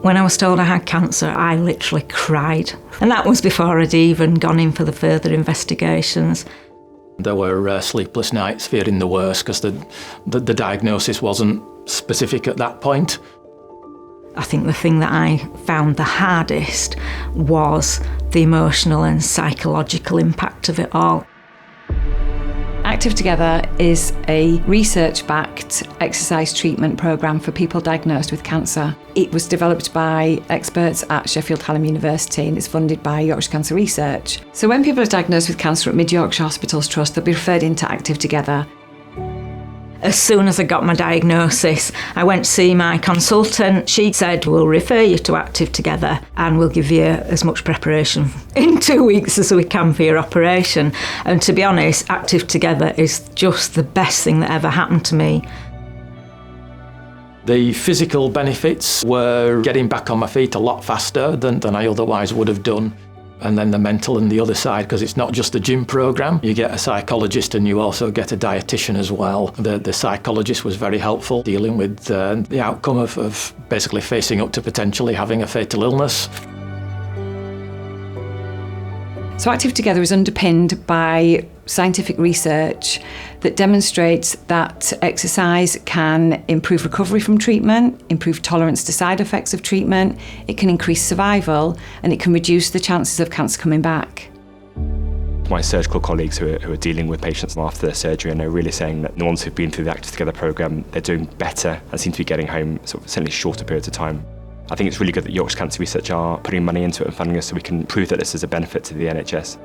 When I was told I had cancer, I literally cried. And that was before I'd even gone in for the further investigations. There were sleepless nights fearing the worst because the diagnosis wasn't specific at that point. I think the thing that I found the hardest was the emotional and psychological impact of it all. Active Together is a research-backed exercise treatment programme for people diagnosed with cancer. It was developed by experts at Sheffield Hallam University and it's funded by Yorkshire Cancer Research. So when people are diagnosed with cancer at Mid Yorkshire Hospitals Trust, they'll be referred into Active Together. As soon as I got my diagnosis, I went to see my consultant. She said, we'll refer you to Active Together and we'll give you as much preparation in 2 weeks as we can for your operation. And to be honest, Active Together is just the best thing that ever happened to me. The physical benefits were getting back on my feet a lot faster than I otherwise would have done. And then the mental and the other side, because it's not just a gym programme. You get a psychologist and you also get a dietitian as well. The psychologist was very helpful, dealing with the outcome of basically facing up to potentially having a fatal illness. So Active Together is underpinned by scientific research that demonstrates that exercise can improve recovery from treatment, improve tolerance to side effects of treatment, it can increase survival, and it can reduce the chances of cancer coming back. My surgical colleagues who are dealing with patients after their surgery, and they're really saying that the ones who've been through the Active Together programme, they're doing better and seem to be getting home certainly shorter periods of time. I think it's really good that Yorkshire Cancer Research are putting money into it and funding us so we can prove that this is a benefit to the NHS.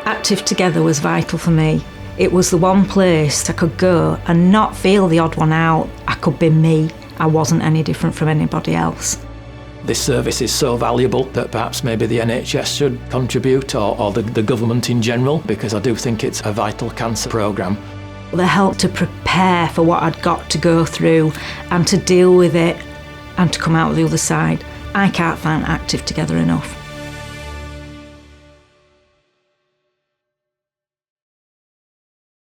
Active Together was vital for me. It was the one place I could go and not feel the odd one out. I could be me. I wasn't any different from anybody else. This service is so valuable that perhaps maybe the NHS should contribute or the government in general, because I do think it's a vital cancer programme. They helped to prepare for what I'd got to go through and to deal with it and to come out the other side. I can't thank Active Together enough.